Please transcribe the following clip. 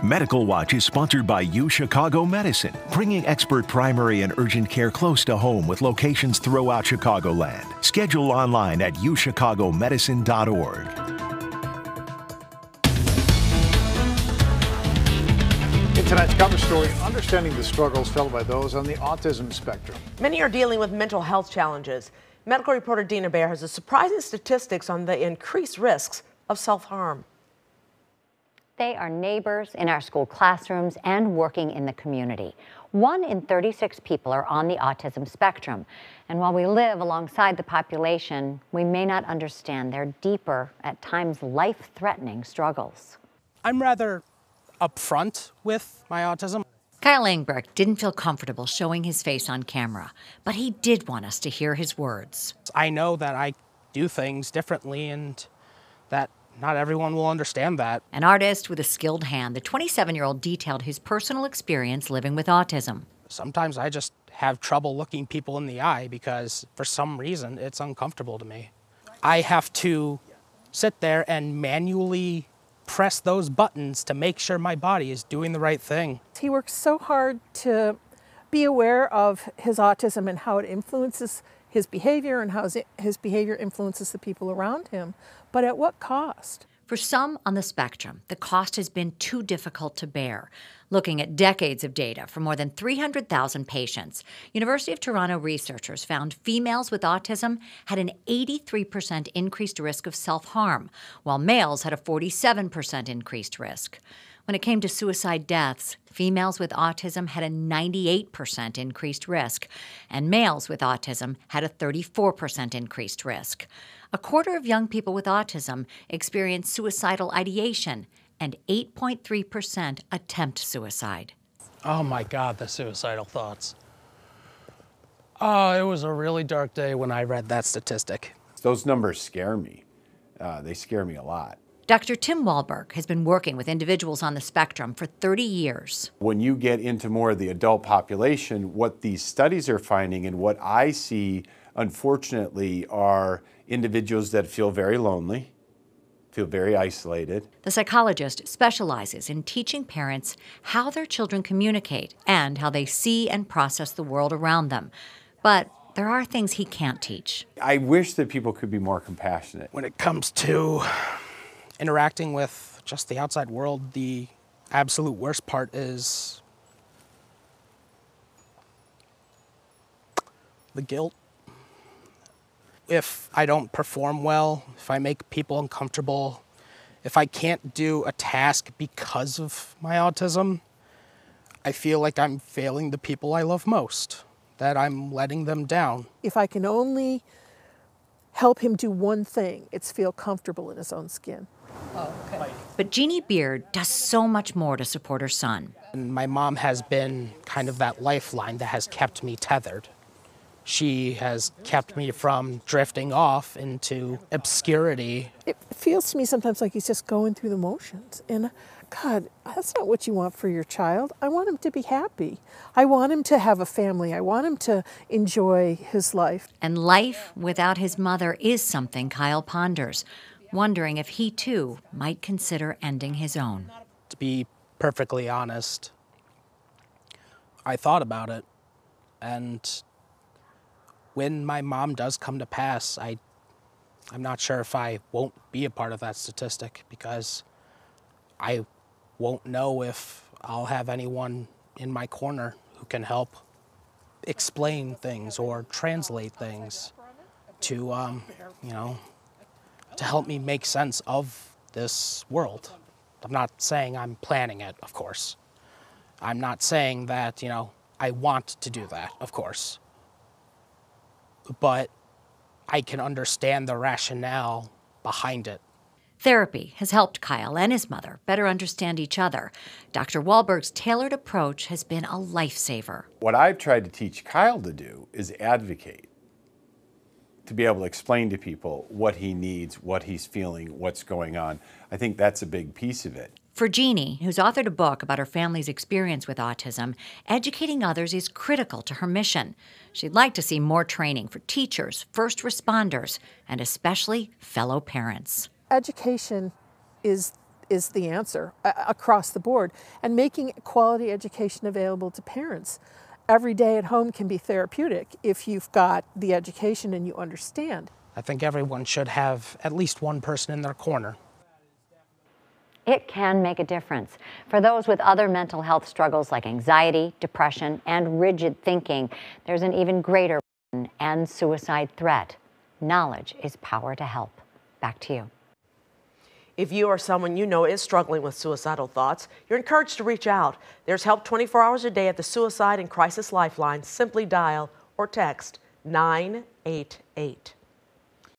Medical Watch is sponsored by UChicago Medicine, bringing expert primary and urgent care close to home with locations throughout Chicagoland. Schedule online at uchicago.medicine.org. In tonight's cover story, understanding the struggles felt by those on the autism spectrum. Many are dealing with mental health challenges. Medical reporter Dina Baer has the surprising statistics on the increased risks of self-harm. They are neighbors in our school classrooms and working in the community. 1 in 36 people are on the autism spectrum. And while we live alongside the population, we may not understand their deeper, at times life-threatening struggles. I'm rather upfront with my autism. Kyle Langberg didn't feel comfortable showing his face on camera, but he did want us to hear his words. I know that I do things differently and that not everyone will understand that. An artist with a skilled hand, the 27-year-old detailed his personal experience living with autism. Sometimes I just have trouble looking people in the eye because for some reason it's uncomfortable to me. I have to sit there and manually press those buttons to make sure my body is doing the right thing. He works so hard to be aware of his autism and how it influences his behavior and how his behavior influences the people around him. But at what cost? For some on the spectrum, the cost has been too difficult to bear. Looking at decades of data from more than 300,000 patients, University of Toronto researchers found females with autism had an 83% increased risk of self-harm, while males had a 47% increased risk. When it came to suicide deaths, females with autism had a 98% increased risk, and males with autism had a 34% increased risk. A quarter of young people with autism experience suicidal ideation, and 8.3% attempt suicide. Oh my God, the suicidal thoughts. Oh, it was a really dark day when I read that statistic. Those numbers scare me. They scare me a lot. Dr. Tim Wahlberg has been working with individuals on the spectrum for 30 years. When you get into more of the adult population, what these studies are finding and what I see, unfortunately, are individuals that feel very lonely, feel very isolated. The psychologist specializes in teaching parents how their children communicate and how they see and process the world around them. But there are things he can't teach. I wish that people could be more compassionate. When it comes to interacting with just the outside world, the absolute worst part is the guilt. If I don't perform well, if I make people uncomfortable, if I can't do a task because of my autism, I feel like I'm failing the people I love most, that I'm letting them down. If I can only help him do one thing, it's feel comfortable in his own skin. Oh, okay. But Jeannie Beard does so much more to support her son. And my mom has been kind of that lifeline that has kept me tethered. She has kept me from drifting off into obscurity. It feels to me sometimes like he's just going through the motions. And God, that's not what you want for your child. I want him to be happy. I want him to have a family. I want him to enjoy his life. And life without his mother is something Kyle ponders, wondering if he too might consider ending his own. To be perfectly honest, I thought about it, and when my mom does come to pass, I'm not sure if I won't be a part of that statistic, because I won't know if I'll have anyone in my corner who can help explain things or translate things to, to help me make sense of this world. I'm not saying I'm planning it, of course. I'm not saying that, I want to do that, of course. But I can understand the rationale behind it. Therapy has helped Kyle and his mother better understand each other. Dr. Wahlberg's tailored approach has been a lifesaver. What I've tried to teach Kyle to do is advocate, to be able to explain to people what he needs, what he's feeling, what's going on. I think that's a big piece of it. For Jeannie, who's authored a book about her family's experience with autism, educating others is critical to her mission. She'd like to see more training for teachers, first responders, and especially fellow parents. Education is is the answer across the board, and making quality education available to parents. Every day at home can be therapeutic if you've got the education and you understand. I think everyone should have at least one person in their corner. It can make a difference. For those with other mental health struggles like anxiety, depression, and rigid thinking, there's an even greater burden and suicide threat. Knowledge is power to help. Back to you. If you or someone you know is struggling with suicidal thoughts, you're encouraged to reach out. There's help 24 hours a day at the Suicide and Crisis Lifeline. Simply dial or text 988.